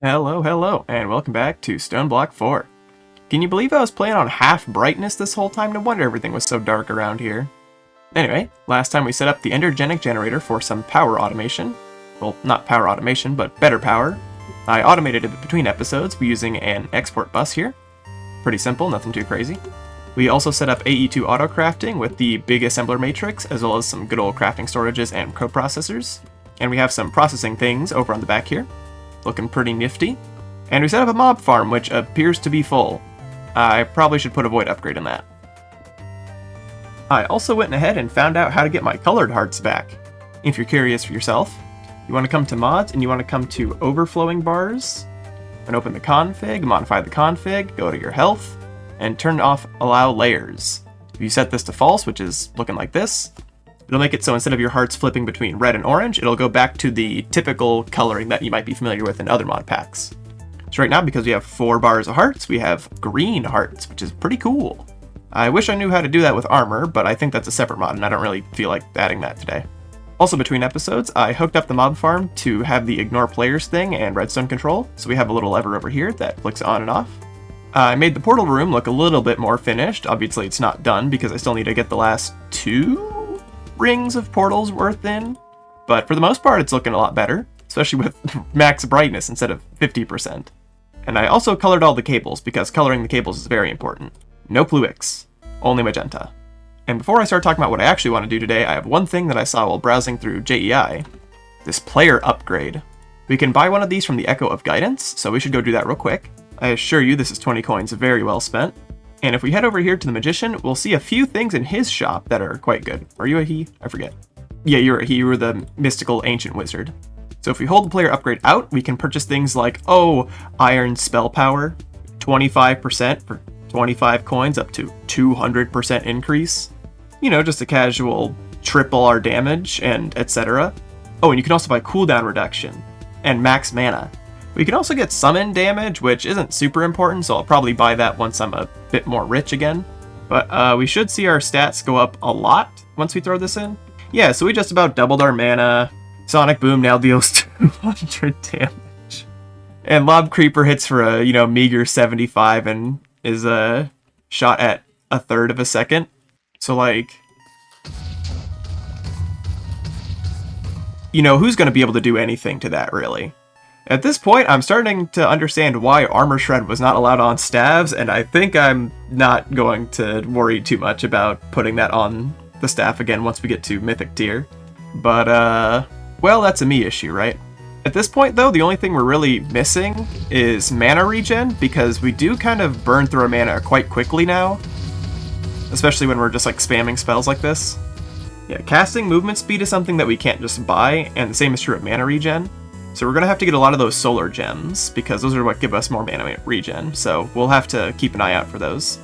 Hello, and welcome back to StoneBlock 4. Can you believe I was playing on half brightness this whole time? No wonder everything was so dark around here. Anyway, last time we set up the Endergenic generator for some power automation. Well, not power automation, but better power. I automated it between episodes using an export bus here. Pretty simple, nothing too crazy. We also set up AE2 autocrafting with the big assembler matrix, as well as some good old crafting storages and coprocessors. And we have some processing things over on the back here. Looking pretty nifty. And we set up a mob farm, which appears to be full. I probably should put a void upgrade in that. I also went ahead and found out how to get my colored hearts back. If you're curious for yourself, you want to come to mods and you want to come to overflowing bars and open the config, modify the config, go to your health, and turn off allow layers. If you set this to false, which is looking like this, it'll make it so instead of your hearts flipping between red and orange, it'll go back to the typical coloring that you might be familiar with in other mod packs. So right now, because we have 4 bars of hearts, we have green hearts, which is pretty cool. I wish I knew how to do that with armor, but I think that's a separate mod, and I don't really feel like adding that today. Also, between episodes, I hooked up the mob farm to have the ignore players thing and redstone control, so we have a little lever over here that flicks on and off. I made the portal room look a little bit more finished. Obviously, it's not done because I still need to get the last 2 rings of portals worth in, but for the most part, it's looking a lot better, especially with max brightness instead of 50%. And I also colored all the cables because coloring the cables is very important. No Pluix, only magenta. And before I start talking about what I actually want to do today, I have one thing that I saw while browsing through JEI. This player upgrade. We can buy one of these from the Echo of Guidance, so we should go do that real quick. I assure you this is 20 coins very well spent. And if we head over here to the Magician, we'll see a few things in his shop that are quite good. Are you a he? I forget. Yeah, you're a he. You were the mystical ancient wizard. So if we hold the player upgrade out, we can purchase things like, iron spell power, 25% for 25 coins up to 200% increase. You know, just a casual triple our damage and etc. Oh, and you can also buy cooldown reduction and max mana. We can also get summon damage, which isn't super important, so I'll probably buy that once I'm a bit more rich again. But we should see our stats go up a lot once we throw this in. Yeah, so we just about doubled our mana. Sonic Boom now deals 200 damage. And Lob Creeper hits for a, meager 75 and is shot at 1/3 of a second. So, who's going to be able to do anything to that, really? At this point, I'm starting to understand why Armor Shred was not allowed on staves, and I think I'm not going to worry too much about putting that on the staff again once we get to Mythic tier. But, well, that's a me issue, right? At this point, though, the only thing we're really missing is mana regen, because we do kind of burn through our mana quite quickly now. Especially when we're just, spamming spells like this. Yeah, casting movement speed is something that we can't just buy, and the same is true of mana regen. So we're going to have to get a lot of those solar gems, because those are what give us more mana regen, so we'll have to keep an eye out for those.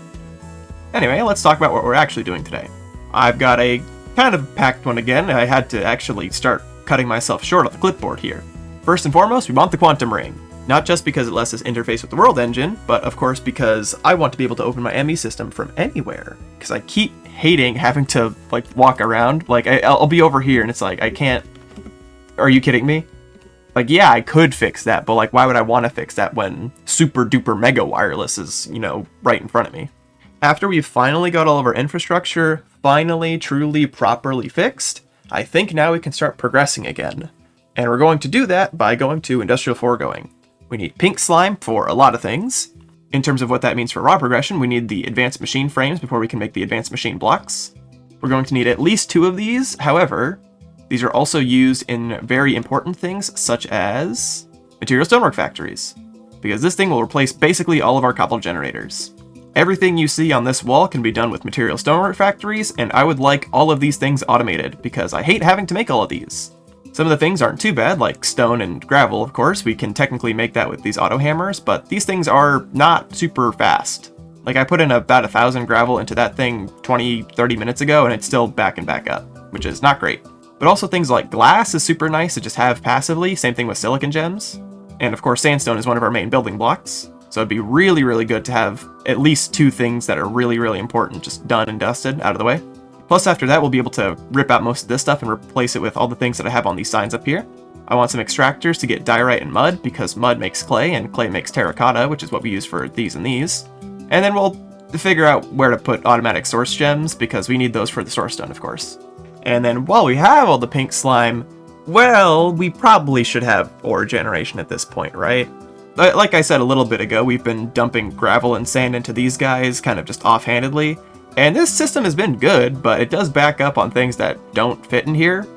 Anyway, let's talk about what we're actually doing today. I've got a kind of packed one again. I had to actually start cutting myself short on the clipboard here. First and foremost, we want the Quantum Ring. Not just because it lets us interface with the World Engine, but of course because I want to be able to open my ME system from anywhere. Because I keep hating having to, walk around. I'll be over here and it's I can't... Are you kidding me? Yeah, I could fix that, but why would I want to fix that when super duper mega wireless is, right in front of me? After we've finally got all of our infrastructure finally, truly, properly fixed, I think now we can start progressing again. And we're going to do that by going to Industrial Foregoing. We need pink slime for a lot of things. In terms of what that means for raw progression, we need the advanced machine frames before we can make the advanced machine blocks. We're going to need at least 2 of these. However, these are also used in very important things such as material stonework factories, because this thing will replace basically all of our cobble generators. Everything you see on this wall can be done with material stonework factories, and I would like all of these things automated because I hate having to make all of these. Some of the things aren't too bad, like stone and gravel, of course. We can technically make that with these auto hammers, but these things are not super fast. I put in about 1,000 gravel into that thing 20-30 minutes ago, and it's still back up, which is not great. But also things like glass is super nice to just have passively, same thing with silicon gems. And of course sandstone is one of our main building blocks, so it'd be really, really good to have at least 2 things that are really, really important just done and dusted out of the way. Plus after that we'll be able to rip out most of this stuff and replace it with all the things that I have on these signs up here. I want some extractors to get diorite and mud, because mud makes clay, and clay makes terracotta, which is what we use for these and these. And then we'll figure out where to put automatic source gems, because we need those for the source stone, of course. And then while we have all the pink slime, well, we probably should have ore generation at this point, right? Like I said a little bit ago, we've been dumping gravel and sand into these guys kind of just offhandedly. And this system has been good, but it does back up on things that don't fit in here.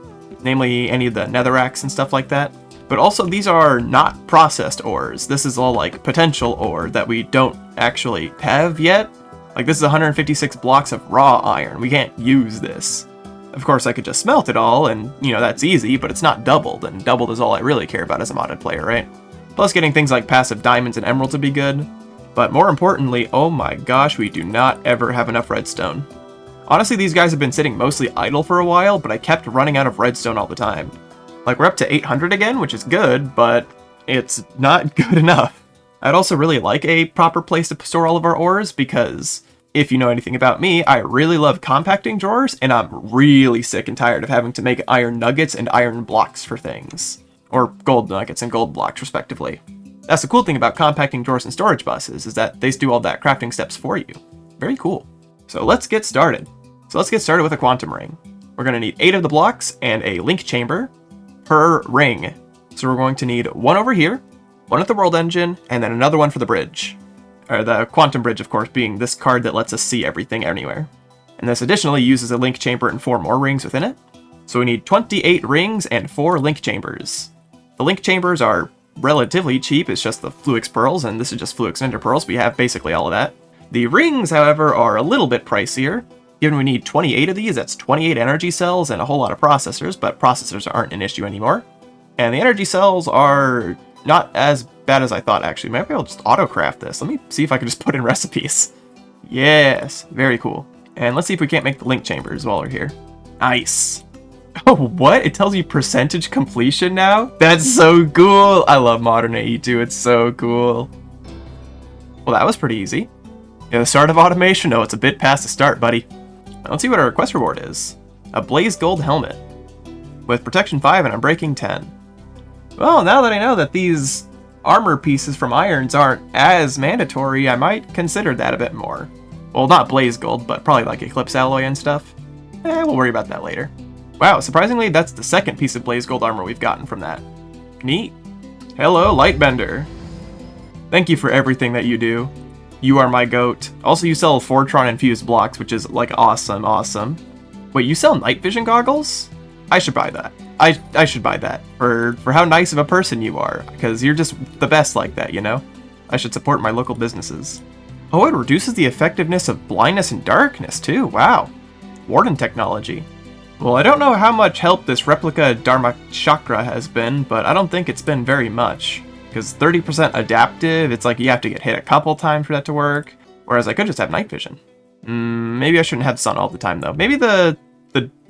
Namely, any of the netherracks and stuff like that. But also, these are not processed ores. This is all like potential ore that we don't actually have yet. Like, this is 156 blocks of raw iron. We can't use this. Of course, I could just smelt it all, and, you know, that's easy, but it's not doubled, and doubled is all I really care about as a modded player, right? Plus, getting things like passive diamonds and emeralds would be good. But more importantly, oh my gosh, we do not ever have enough redstone. Honestly, these guys have been sitting mostly idle for a while, but I kept running out of redstone all the time. Like, we're up to 800 again, which is good, but it's not good enough. I'd also really like a proper place to store all of our ores, because if you know anything about me, I really love compacting drawers, and I'm really sick and tired of having to make iron nuggets and iron blocks for things. Or gold nuggets and gold blocks, respectively. That's the cool thing about compacting drawers and storage buses, is that they do all that crafting steps for you. Very cool. So let's get started. Let's get started with a quantum ring. We're going to need 8 of the blocks and a link chamber per ring. So we're going to need one over here, one at the world engine, and then another one for the bridge. Or the quantum bridge, of course, being this card that lets us see everything anywhere. And this additionally uses a link chamber and 4 more rings within it. So we need 28 rings and 4 link chambers. The link chambers are relatively cheap, it's just the Fluix pearls, and this is just Fluix Ender pearls. We have basically all of that. The rings, however, are a little bit pricier. Given we need 28 of these, that's 28 energy cells and a whole lot of processors, but processors aren't an issue anymore. And the energy cells are not as bad as I thought, actually. Maybe I'll just autocraft this. Let me see if I can just put in recipes. Yes, very cool. And let's see if we can't make the link chambers while we're here. Nice. Oh, what? It tells you percentage completion now? That's so cool! I love modern AE2, it's so cool. Well, that was pretty easy. Yeah, the start of automation? No, it's a bit past the start, buddy. Let's see what our quest reward is. A blaze gold helmet. With protection 5 and unbreaking 10. Well, now that I know that these armor pieces from irons aren't as mandatory, I might consider that a bit more. Well, not blaze gold, but probably like eclipse alloy and stuff. We'll worry about that later. Wow, surprisingly, that's the second piece of blaze gold armor we've gotten from that. Neat. Hello, Lightbender. Thank you for everything that you do. You are my goat. Also, you sell Fortron infused blocks, which is like awesome, awesome. Wait, you sell night vision goggles? I should buy that. I should buy that for how nice of a person you are, because you're just the best like that, you know? I should support my local businesses. Oh, it reduces the effectiveness of blindness and darkness too. Wow. Warden technology. Well, I don't know how much help this replica Dharma Chakra has been, but I don't think it's been very much. Because 30% adaptive, it's like you have to get hit a couple times for that to work. Whereas I could just have night vision. Maybe I shouldn't have sun all the time though. Maybe the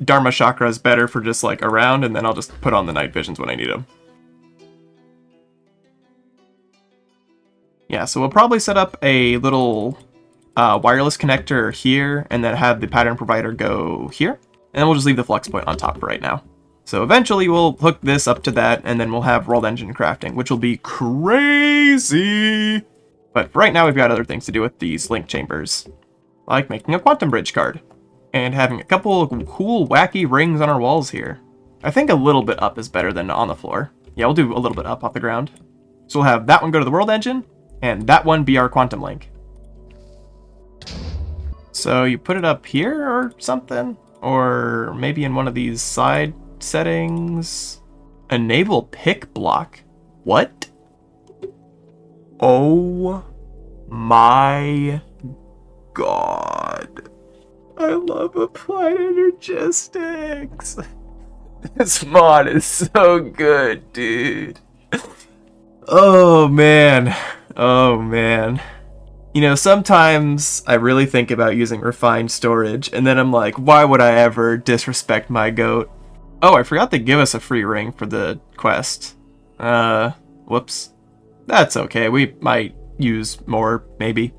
Dharma Chakra is better for just like around, and then I'll just put on the night visions when I need them. Yeah, so we'll probably set up a little wireless connector here, and then have the pattern provider go here. And then we'll just leave the flux point on top for right now. So eventually we'll hook this up to that, and then we'll have world engine crafting, which will be crazy. But for right now, we've got other things to do with these link chambers, like making a quantum bridge card, and having a couple of cool, wacky rings on our walls here. I think a little bit up is better than on the floor. Yeah, we'll do a little bit up off the ground. So we'll have that one go to the world engine, and that one be our quantum link. So you put it up here or something? Or maybe in one of these side settings. Enable pick block. What? Oh my god. I love applied energistics. This mod is so good, dude. Oh man. Oh man. You know, sometimes I really think about using refined storage, and then I'm like, why would I ever disrespect my goat? Oh, I forgot to give us a free ring for the quest. Whoops. That's okay, we might use more, maybe.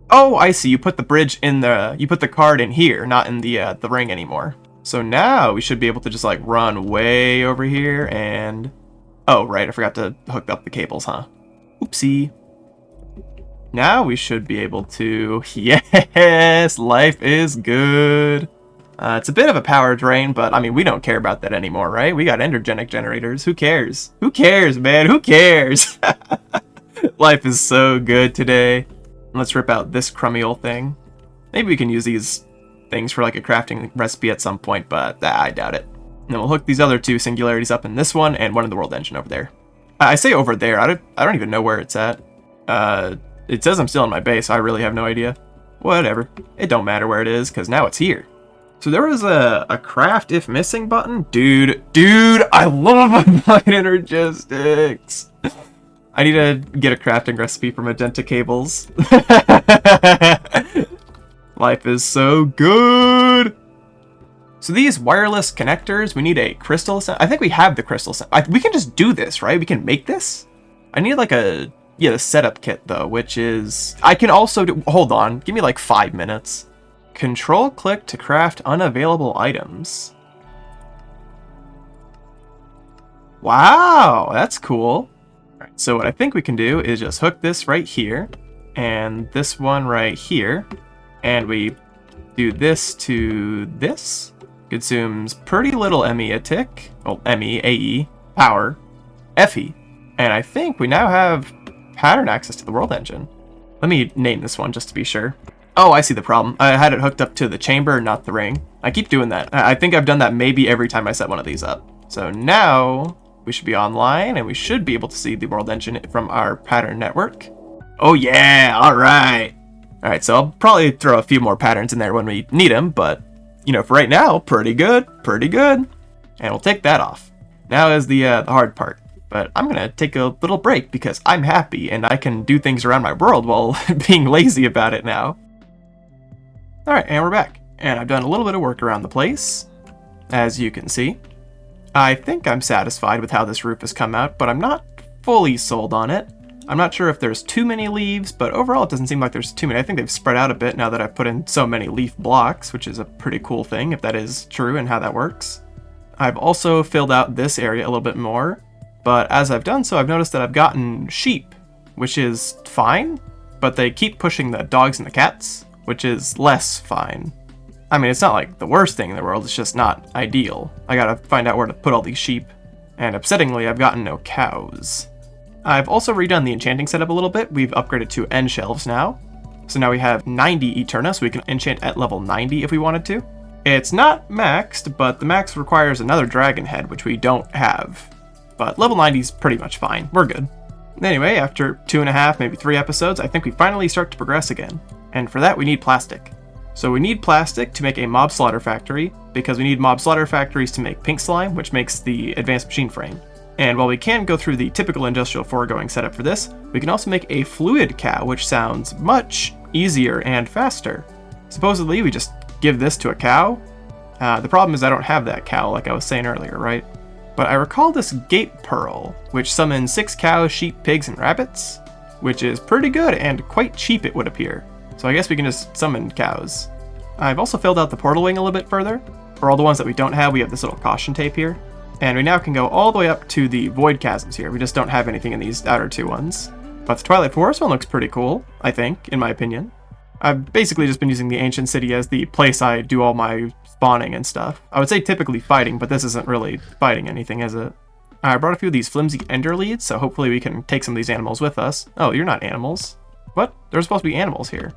Oh, I see, you put the bridge in you put the card in here, not in the ring anymore. So now we should be able to just like run way over here and Oh, right, I forgot to hook up the cables, huh? Oopsie. Now we should be able to... Yes! Life is good! It's a bit of a power drain, but, I mean, we don't care about that anymore, right? We got endergenic generators. Who cares? Who cares, man? Who cares? Life is so good today. Let's rip out this crummy old thing. Maybe we can use these things for, like, a crafting recipe at some point, but I doubt it. And then we'll hook these other two singularities up in this one and one in the world engine over there. I say over there. I don't even know where it's at. It says I'm still in my base. So I really have no idea. Whatever. It don't matter where it is, because now it's here. So there was a craft if missing button. Dude, I love applied energistics. I need to get a crafting recipe for magenta cables. Life is so good. So these wireless connectors, we need a crystal. I think we have the crystal. We can just do this, right? We can make this. I need like the setup kit though, which is, I can also do, hold on, give me like 5 minutes. Control click to craft unavailable items. Wow, that's cool. All right, so what I think we can do is just hook this right here and this one right here. And we do this to this. Consumes pretty little ME a tick. Well, ME, AE, power, FE. And I think we now have pattern access to the world engine. Let me name this one just to be sure. Oh, I see the problem. I had it hooked up to the chamber, not the ring. I keep doing that. I think I've done that maybe every time I set one of these up. So now we should be online and we should be able to see the world engine from our pattern network. Oh yeah, all right. All right, so I'll probably throw a few more patterns in there when we need them, but you know, for right now, pretty good. And we'll take that off. Now is the hard part. But I'm gonna take a little break because I'm happy and I can do things around my world while being lazy about it now. All right, and we're back. And I've done a little bit of work around the place, as you can see. I think I'm satisfied with how this roof has come out, but I'm not fully sold on it. I'm not sure if there's too many leaves, but overall it doesn't seem like there's too many. I think they've spread out a bit now that I've put in so many leaf blocks, which is a pretty cool thing if that is true and how that works. I've also filled out this area a little bit more, but as I've done so, I've noticed that I've gotten sheep, which is fine, but they keep pushing the dogs and the cats, which is less fine. I mean, it's not like the worst thing in the world, it's just not ideal. I gotta find out where to put all these sheep, and upsettingly, I've gotten no cows. I've also redone the enchanting setup a little bit. We've upgraded to end shelves now. So now we have 90 Eterna, so we can enchant at level 90 if we wanted to. It's not maxed, but the max requires another dragon head, which we don't have. But level 90 is pretty much fine. We're good. Anyway, after 2.5, maybe 3 episodes, I think we finally start to progress again. And for that, we need plastic. So we need plastic to make a mob slaughter factory, because we need mob slaughter factories to make pink slime, which makes the advanced machine frame. And while we can go through the typical industrial foregoing setup for this, we can also make a fluid cow, which sounds much easier and faster. Supposedly, we just give this to a cow. The problem is I don't have that cow, like I was saying earlier, right? But I recall this gate pearl, which summons 6 cows, sheep, pigs, and rabbits, which is pretty good and quite cheap, it would appear. So I guess we can just summon cows. I've also filled out the portal wing a little bit further. For all the ones that we don't have, we have this little caution tape here. And we now can go all the way up to the void chasms here. We just don't have anything in these outer 2 ones. But the Twilight Forest one looks pretty cool, I think, in my opinion. I've basically just been using the Ancient City as the place I do all my spawning and stuff. I would say typically fighting, but this isn't really fighting anything, is it? I brought a few of these flimsy ender leads, so hopefully we can take some of these animals with us. Oh, you're not animals. What? There's supposed to be animals here.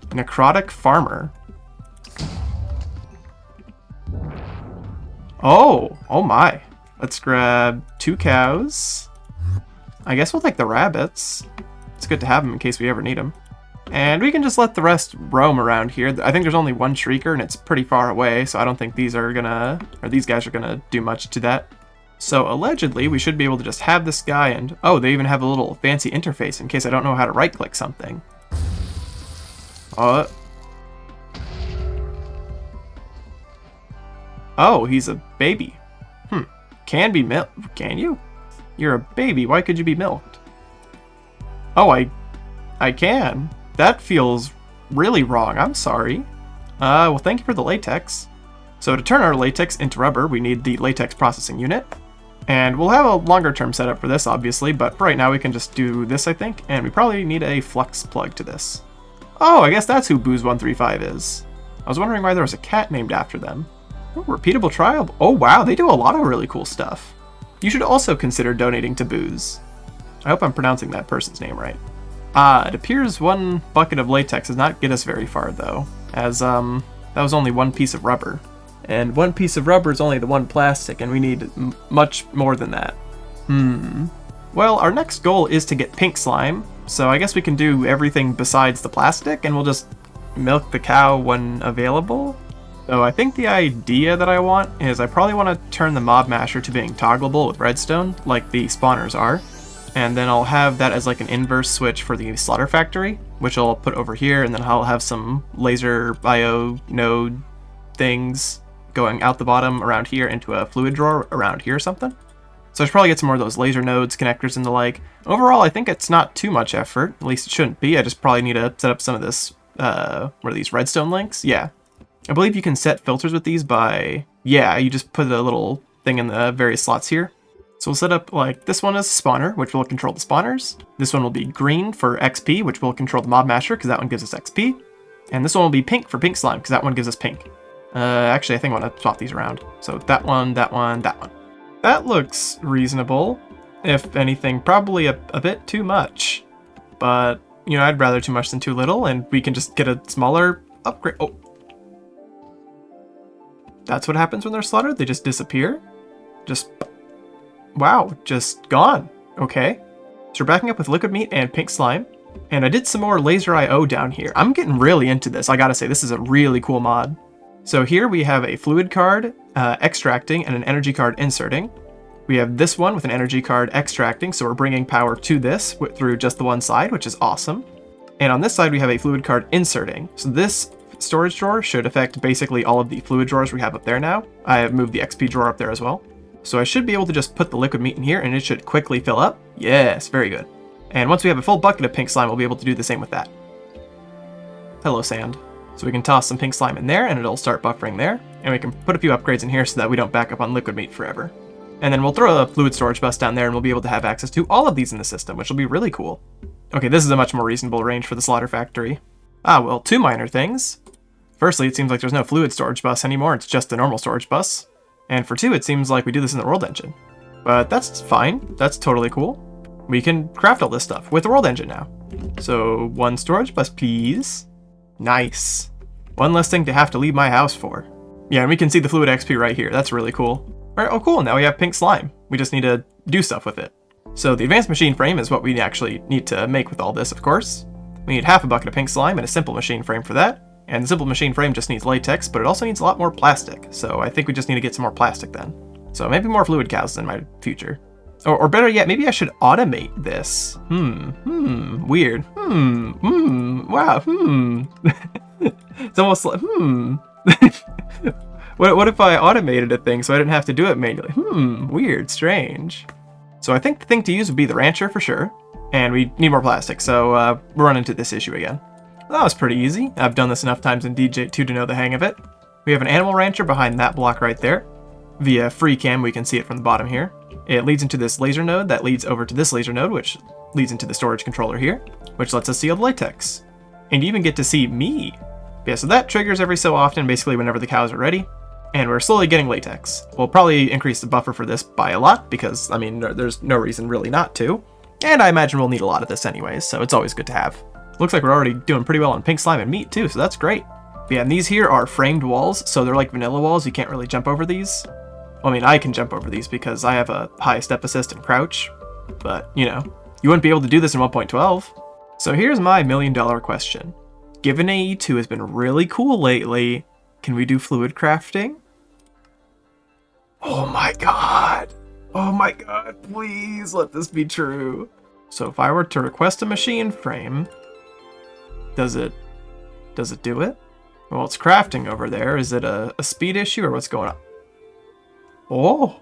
Necrotic farmer. Oh my. Let's grab 2 cows. I guess we'll take the rabbits. It's good to have them in case we ever need them. And we can just let the rest roam around here. I think there's only 1 shrieker and it's pretty far away, so I don't think these guys are gonna do much to that. So allegedly, we should be able to just have this guy and, oh, they even have a little fancy interface in case I don't know how to right-click something. Oh, he's a baby. Can be milked. Can you? You're a baby. Why could you be milked? Oh, I can. That feels really wrong. I'm sorry. Well, thank you for the latex. So to turn our latex into rubber, we need the latex processing unit. And we'll have a longer term setup for this, obviously, but right now we can just do this, I think, and we probably need a flux plug to this. Oh, I guess that's who Booze135 is. I was wondering why there was a cat named after them. Oh, repeatable trial. Oh, wow, they do a lot of really cool stuff. You should also consider donating to Booze. I hope I'm pronouncing that person's name right. It appears one bucket of latex does not get us very far, though, as, that was only one piece of rubber. And one piece of rubber is only the one plastic, and we need much more than that. Well, our next goal is to get pink slime, so I guess we can do everything besides the plastic, and we'll just milk the cow when available. So I think the idea that I want is I probably want to turn the mob masher to being toggleable with redstone, like the spawners are. And then I'll have that as like an inverse switch for the slaughter factory, which I'll put over here, and then I'll have some laser bio node things going out the bottom around here into a fluid drawer around here or something. So I should probably get some more of those laser nodes, connectors, and the like. Overall, I think it's not too much effort. At least it shouldn't be. I just probably need to set up some of this, what are these, redstone links? Yeah. I believe you can set filters with these by, yeah, you just put a little thing in the various slots here. So we'll set up like this one as a spawner, which will control the spawners. This one will be green for XP, which will control the mob masher, because that one gives us XP. And this one will be pink for pink slime, because that one gives us pink. Actually, I think I want to swap these around. So that one, that one, that one. That looks reasonable. If anything, probably a bit too much. But, you know, I'd rather too much than too little, and we can just get a smaller upgrade. Oh. That's what happens when they're slaughtered? They just disappear? Just... wow, just gone. Okay. So we're backing up with liquid meat and pink slime. And I did some more laser IO down here. I'm getting really into this. I gotta say, this is a really cool mod. So here we have a fluid card extracting and an energy card inserting. We have this one with an energy card extracting, so we're bringing power to this through just the one side, which is awesome. And on this side we have a fluid card inserting. So this storage drawer should affect basically all of the fluid drawers we have up there now. I have moved the XP drawer up there as well. So I should be able to just put the liquid meat in here and it should quickly fill up. Yes, very good. And once we have a full bucket of pink slime, we'll be able to do the same with that. Hello, sand. So we can toss some pink slime in there and it'll start buffering there. And we can put a few upgrades in here so that we don't back up on liquid meat forever. And then we'll throw a fluid storage bus down there and we'll be able to have access to all of these in the system, which will be really cool. Okay, this is a much more reasonable range for the slaughter factory. Ah, well, two minor things. Firstly, it seems like there's no fluid storage bus anymore, it's just the normal storage bus. And for two, it seems like we do this in the world engine. But that's fine, that's totally cool. We can craft all this stuff with the world engine now. So, one storage bus, please. Nice. One less thing to have to leave my house for. Yeah, and we can see the fluid XP right here. That's really cool. Alright, oh cool, now we have pink slime. We just need to do stuff with it. So the advanced machine frame is what we actually need to make with all this, of course. We need half a bucket of pink slime and a simple machine frame for that. And the simple machine frame just needs latex, but it also needs a lot more plastic. So I think we just need to get some more plastic then. So maybe more fluid cows in my future. Or better yet, maybe I should automate this. Weird. Wow, It's almost like, What if I automated a thing so I didn't have to do it manually? Weird, strange. So I think the thing to use would be the rancher for sure. And we need more plastic, so we'll run into this issue again. That was pretty easy. I've done this enough times in DJ2 to know the hang of it. We have an animal rancher behind that block right there. Via free cam, we can see it from the bottom here. It leads into this laser node that leads over to this laser node, which leads into the storage controller here, which lets us see all the latex. And you even get to see me. Yeah, so that triggers every so often, basically whenever the cows are ready. And we're slowly getting latex. We'll probably increase the buffer for this by a lot, because, I mean, there's no reason really not to. And I imagine we'll need a lot of this anyways, so it's always good to have. Looks like we're already doing pretty well on pink slime and meat too, so that's great. Yeah, and these here are framed walls, so they're like vanilla walls. You can't really jump over these. Well, I mean, I can jump over these because I have a high step assist and crouch, but, you know, you wouldn't be able to do this in 1.12. So here's my million-dollar question. Given AE2 has been really cool lately, can we do fluid crafting? Oh my god! Oh my god, please let this be true. So if I were to request a machine frame, does it do it? Well, it's crafting over there. Is it a speed issue or what's going on? Oh!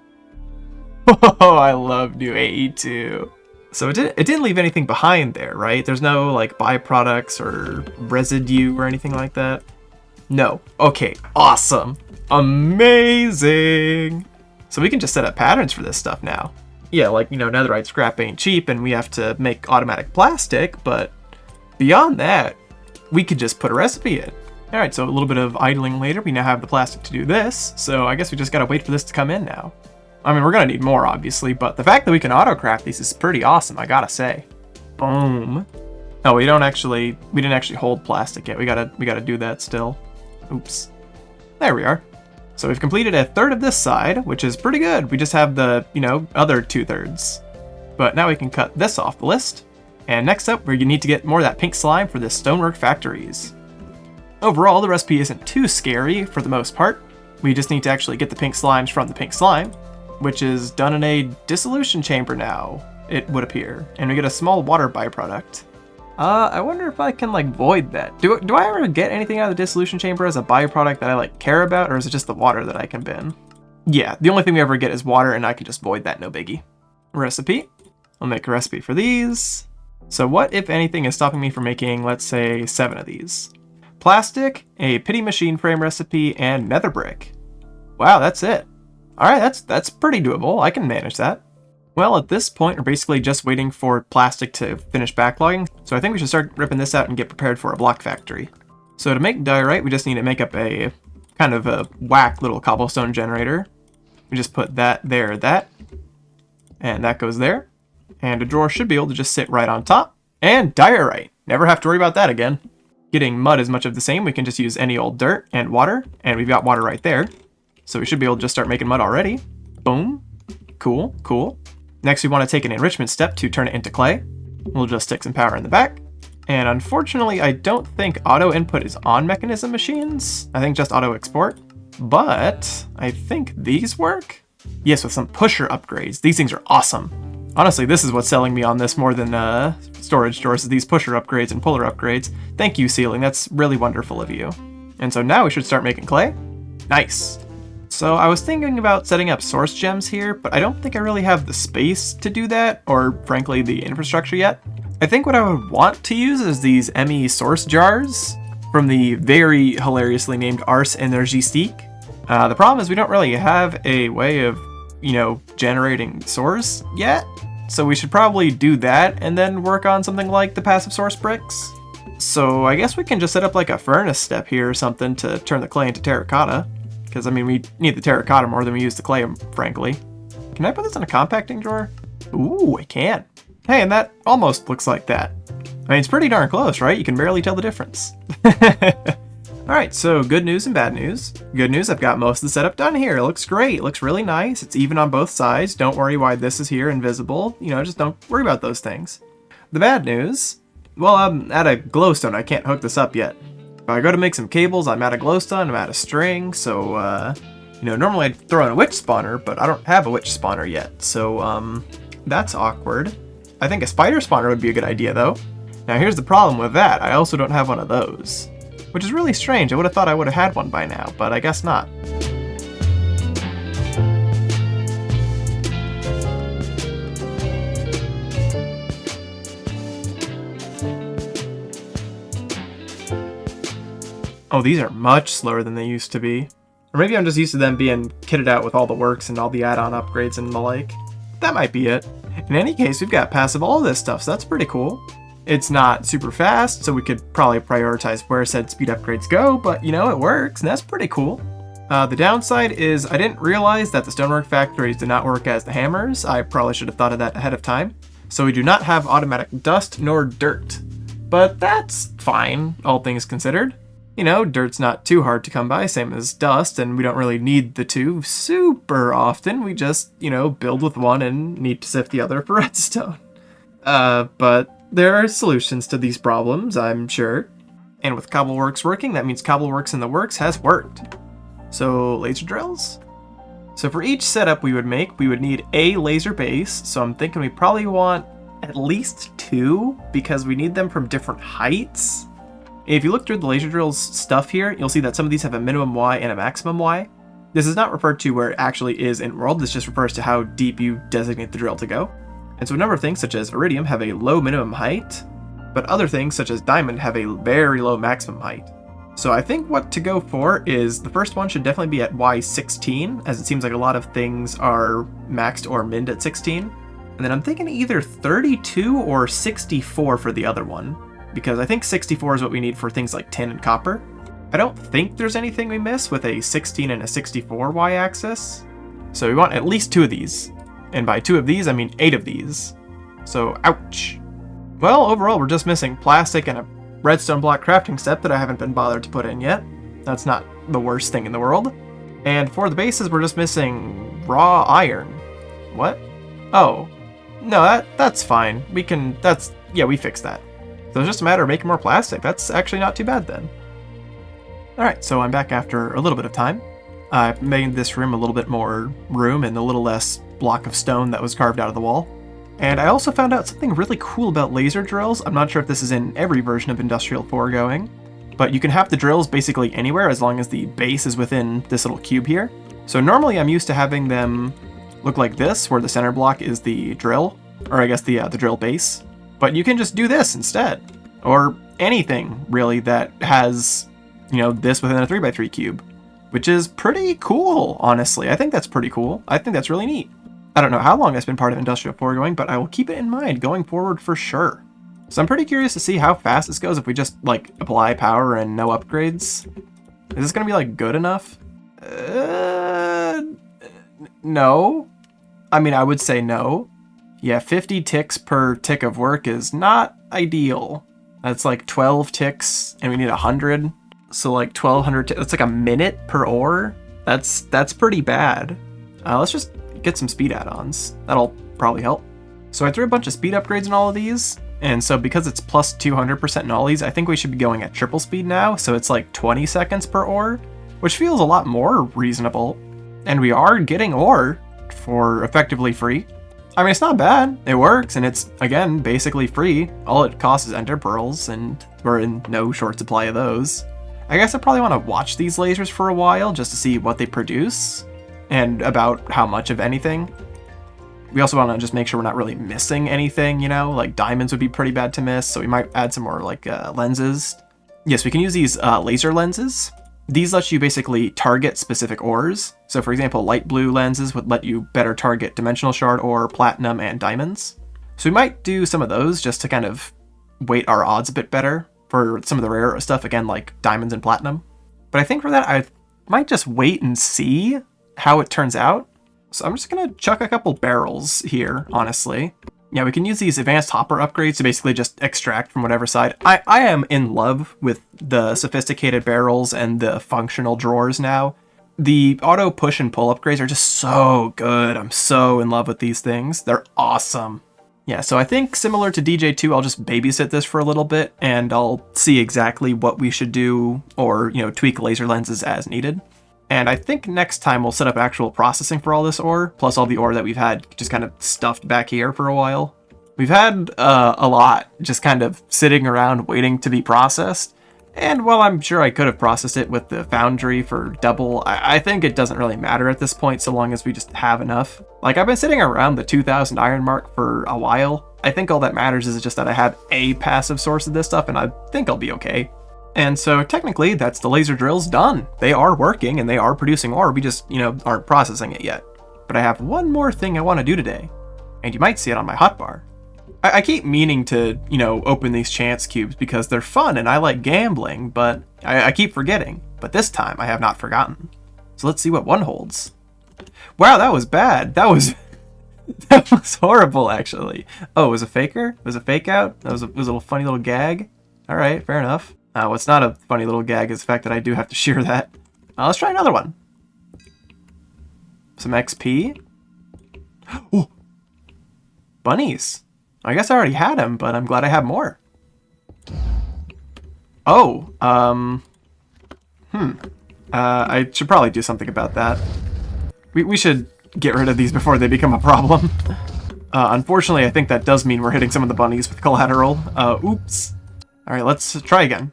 Oh, I love new AE2. So it didn't leave anything behind there, right? There's no like byproducts or residue or anything like that? No. Okay, awesome. Amazing! So we can just set up patterns for this stuff now. Yeah, like, netherite scrap ain't cheap and we have to make automatic plastic, but beyond that, we could just put a recipe in. Alright, so a little bit of idling later, we now have the plastic to do this, so I guess we just gotta wait for this to come in now. I mean, we're gonna need more, obviously, but the fact that we can autocraft these is pretty awesome, I gotta say. Boom. Oh, we didn't actually hold plastic yet. We gotta do that still. Oops. There we are. So we've completed a third of this side, which is pretty good. We just have the, other 2/3. But now we can cut this off the list. And next up, we need to get more of that pink slime for the stonework factories. Overall, the recipe isn't too scary for the most part. We just need to actually get the pink slimes from the pink slime, which is done in a dissolution chamber now, it would appear. And we get a small water byproduct. I wonder if I can, void that. Do I ever get anything out of the dissolution chamber as a byproduct that I, care about, or is it just the water that I can bin? Yeah, the only thing we ever get is water, and I can just void that, no biggie. Recipe. I'll make a recipe for these. So what, if anything, is stopping me from making, let's say, 7 of these? Plastic, a pity machine frame recipe, and nether brick. Wow, that's it. Alright, that's pretty doable. I can manage that. Well, at this point, we're basically just waiting for plastic to finish backlogging, so I think we should start ripping this out and get prepared for a block factory. So to make diorite, we just need to make up a kind of a whack little cobblestone generator. We just put that there, and that goes there. And a drawer should be able to just sit right on top. And diorite! Never have to worry about that again. Getting mud is much of the same. We can just use any old dirt and water, and we've got water right there. So we should be able to just start making mud already. Boom. Cool, cool. Next, we want to take an enrichment step to turn it into clay. We'll just stick some power in the back. And unfortunately, I don't think auto input is on mechanism machines. I think just auto export. But I think these work? Yes, with some pusher upgrades. These things are awesome. Honestly, this is what's selling me on this more than storage drawers, is these pusher upgrades and puller upgrades. Thank you, Ceiling. That's really wonderful of you. And so now we should start making clay. Nice. So I was thinking about setting up source gems here, but I don't think I really have the space to do that, or frankly, the infrastructure yet. I think what I would want to use is these ME source jars from the very hilariously named Ars Energistique. The problem is we don't really have a way of, generating source yet, so we should probably do that and then work on something like the passive source bricks. So I guess we can just set up a furnace step here or something to turn the clay into terracotta. Because, we need the terracotta more than we use the clay, frankly. Can I put this in a compacting drawer? Ooh, I can. Hey, and that almost looks like that. It's pretty darn close, right? You can barely tell the difference. Alright, so good news and bad news. Good news, I've got most of the setup done here. It looks great. It looks really nice. It's even on both sides. Don't worry why this is here invisible. Just don't worry about those things. The bad news, well, I'm at a glowstone. I can't hook this up yet. If I go to make some cables, I'm out of glowstone, I'm out of string, so, normally I'd throw in a witch spawner, but I don't have a witch spawner yet, so, that's awkward. I think a spider spawner would be a good idea, though. Now, here's the problem with that. I also don't have one of those, which is really strange. I would have thought I would have had one by now, but I guess not. Oh, these are much slower than they used to be. Or maybe I'm just used to them being kitted out with all the works and all the add-on upgrades and the like. That might be it. In any case, we've got passive all of this stuff, so that's pretty cool. It's not super fast, so we could probably prioritize where said speed upgrades go, but it works, and that's pretty cool. The downside is I didn't realize that the stonework factories did not work as the hammers. I probably should have thought of that ahead of time. So we do not have automatic dust nor dirt. But that's fine, all things considered. Dirt's not too hard to come by, same as dust, and we don't really need the two super often. We just, build with one and need to sift the other for redstone. But there are solutions to these problems, I'm sure. And with Cobbleworks working, that means Cobbleworks in the works has worked. So, laser drills? So for each setup we would make, we would need a laser base, so I'm thinking we probably want at least 2, because we need them from different heights. If you look through the laser drill's stuff here, you'll see that some of these have a minimum Y and a maximum Y. This is not referred to where it actually is in world, this just refers to how deep you designate the drill to go. And so a number of things such as iridium have a low minimum height, but other things such as diamond have a very low maximum height. So I think what to go for is the first one should definitely be at Y16, as it seems like a lot of things are maxed or minned at 16. And then I'm thinking either 32 or 64 for the other one, because I think 64 is what we need for things like tin and copper. I don't think there's anything we miss with a 16 and a 64 Y-axis. So we want at least 2 of these. And by 2 of these, I mean 8 of these. So, ouch. Well, overall, we're just missing plastic and a redstone block crafting step that I haven't been bothered to put in yet. That's not the worst thing in the world. And for the bases, we're just missing raw iron. What? Oh. No, that's fine. We fixed that. So it's just a matter of making more plastic. That's actually not too bad then. Alright, so I'm back after a little bit of time. I've made this room a little bit more room and a little less block of stone that was carved out of the wall. And I also found out something really cool about laser drills. I'm not sure if this is in every version of Industrial Foregoing, but you can have the drills basically anywhere as long as the base is within this little cube here. So normally I'm used to having them look like this, where the center block is the drill, or I guess the drill base. But you can just do this instead, or anything really that has, this within a 3x3 cube, which is pretty cool, honestly. I think that's pretty cool. I think that's really neat. I don't know how long it's been part of Industrial Foregoing, but I will keep it in mind going forward for sure. So I'm pretty curious to see how fast this goes if we just, apply power and no upgrades. Is this going to be, good enough? No. I mean, I would say no. Yeah, 50 ticks per tick of work is not ideal. That's 12 ticks, and we need 100. So 1,200 ticks, that's a minute per ore. That's pretty bad. Let's just get some speed add-ons. That'll probably help. So I threw a bunch of speed upgrades in all of these, and so because it's plus 200% in all these, I think we should be going at triple speed now, so it's 20 seconds per ore, which feels a lot more reasonable. And we are getting ore for effectively free. I mean, it's not bad. It works, and it's, again, basically free. All it costs is ender pearls, and we're in no short supply of those. I guess I probably want to watch these lasers for a while just to see what they produce, and about how much of anything. We also want to just make sure we're not really missing anything, diamonds would be pretty bad to miss, so we might add some more lenses. Yes, we can use these laser lenses. These let you basically target specific ores. So for example, light blue lenses would let you better target dimensional shard ore, platinum, and diamonds. So we might do some of those just to kind of weight our odds a bit better for some of the rarer stuff, again, like diamonds and platinum. But I think for that, I might just wait and see how it turns out. So I'm just gonna chuck a couple barrels here, honestly. Yeah, we can use these advanced hopper upgrades to basically just extract from whatever side. I am in love with the sophisticated barrels and the functional drawers now. The auto push and pull upgrades are just so good. I'm so in love with these things. They're awesome. Yeah, so I think similar to DJ2, I'll just babysit this for a little bit and I'll see exactly what we should do or, tweak laser lenses as needed. And I think next time we'll set up actual processing for all this ore, plus all the ore that we've had just kind of stuffed back here for a while. We've had a lot just kind of sitting around waiting to be processed. And while I'm sure I could have processed it with the foundry for double, I think it doesn't really matter at this point so long as we just have enough. I've been sitting around the 2,000 iron mark for a while. I think all that matters is just that I have a passive source of this stuff and I think I'll be okay. And so technically that's the laser drills done. They are working and they are producing ore, we just, aren't processing it yet. But I have one more thing I want to do today, and you might see it on my hotbar. I keep meaning to, open these chance cubes because they're fun and I like gambling, but I keep forgetting. But this time I have not forgotten. So let's see what one holds. Wow, that was bad. That was horrible, actually. Oh, it was a faker? It was a fake out? That was a little funny little gag? All right, fair enough. What's not a funny little gag is the fact that I do have to shear that. Let's try another one. Some XP. Oh, bunnies. I guess I already had them, but I'm glad I have more. Oh, I should probably do something about that. We should get rid of these before they become a problem. Unfortunately, I think that does mean we're hitting some of the bunnies with collateral. Oops. All right, let's try again.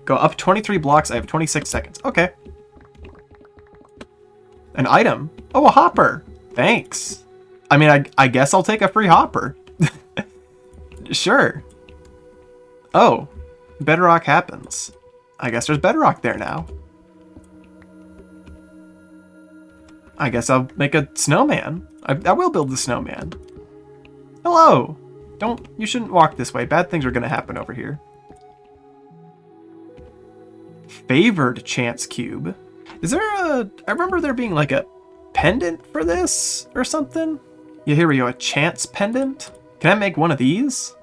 Go up 23 blocks. I have 26 seconds. Okay. An item. Oh, a hopper. Thanks. I mean, I guess I'll take a free hopper. Sure. Oh. bedrock happens. I guess there's bedrock there now. I guess I'll make a snowman. I will build the snowman. Hello! You shouldn't walk this way. Bad things are gonna happen over here. Favored chance cube. Is there I remember there being like a pendant for this or something? Yeah, here we go, a chance pendant. Can I make one of these?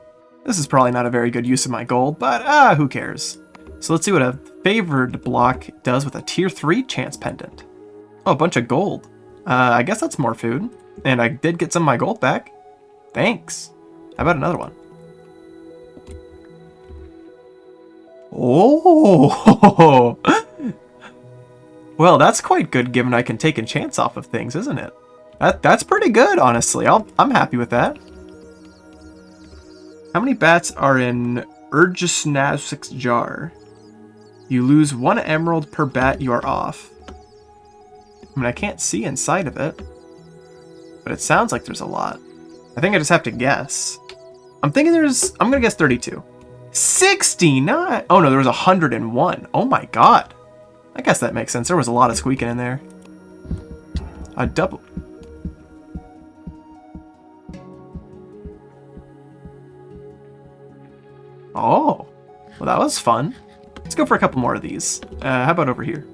This is probably not a very good use of my gold, but who cares? So let's see what a favored block does with a tier 3 chance pendant. Oh, a bunch of gold. I guess that's more food. And I did get some of my gold back. Thanks. How about another one? Oh! Well, that's quite good given I can take enchants off of things, isn't it? That's pretty good, honestly. I'm happy with that. How many bats are in Urgisnasik's jar? You lose 1 emerald per bat you are off. I mean, I can't see inside of it, but it sounds like there's a lot. I think I just have to guess. I'm gonna guess 32. 69! Oh no, there was 101. Oh my god. I guess that makes sense. There was a lot of squeaking in there. A double. Oh, well that was fun. Let's go for a couple more of these. How about over here?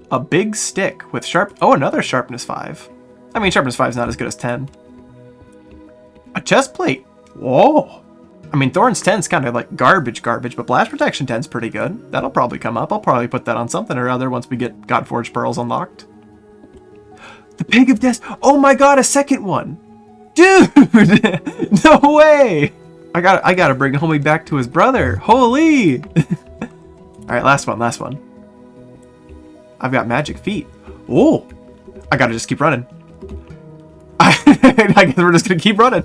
A big stick with another sharpness 5. I mean, sharpness 5 is not as good as 10. A chest plate. Whoa. I mean, Thorns 10 is kind of like garbage, but Blast Protection 10 is pretty good. That'll probably come up. I'll probably put that on something or other once we get Godforged Pearls unlocked. The Pig of Death. Oh my god, a second one. Dude, no way. I gotta bring homie back to his brother. Holy. All right, last one. I've got magic feet. Oh, I gotta just keep running. I guess we're just gonna keep running.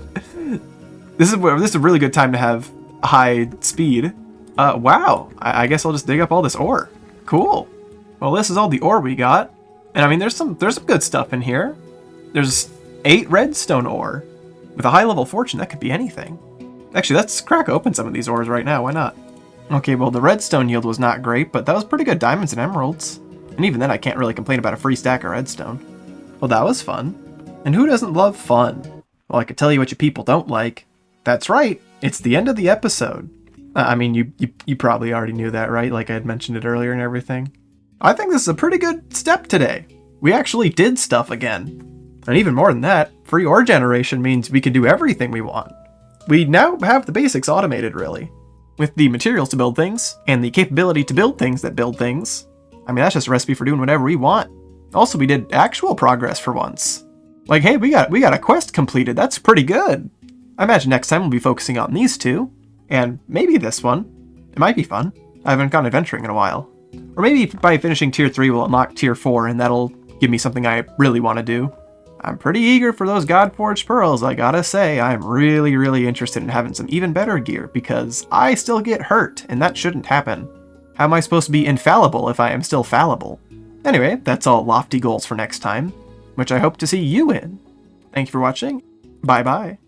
This is a really good time to have high speed. Wow. I guess I'll just dig up all this ore. Cool. Well, this is all the ore we got. And I mean, there's some good stuff in here. There's 8 redstone ore. With a high level fortune, that could be anything. Actually, let's crack open some of these ores right now. Why not? Okay, well, the redstone yield was not great, but that was pretty good diamonds and emeralds. And even then, I can't really complain about a free stack of redstone. Well, that was fun. And who doesn't love fun? Well, I could tell you what you people don't like. That's right, it's the end of the episode. I mean, you probably already knew that, right? Like I had mentioned it earlier and everything. I think this is a pretty good step today. We actually did stuff again. And even more than that, free ore generation means we can do everything we want. We now have the basics automated, really. With the materials to build things, and the capability to build things that build things. I mean, that's just a recipe for doing whatever we want. Also, we did actual progress for once. Like, hey, we got a quest completed. That's pretty good. I imagine next time we'll be focusing on these two. And maybe this one. It might be fun. I haven't gone adventuring in a while. Or maybe by finishing tier 3 we'll unlock tier 4 and that'll give me something I really want to do. I'm pretty eager for those Godforged Pearls, I gotta say. I'm really, really interested in having some even better gear because I still get hurt and that shouldn't happen. How am I supposed to be infallible if I am still fallible? Anyway, that's all lofty goals for next time, which I hope to see you in. Thank you for watching. Bye-bye.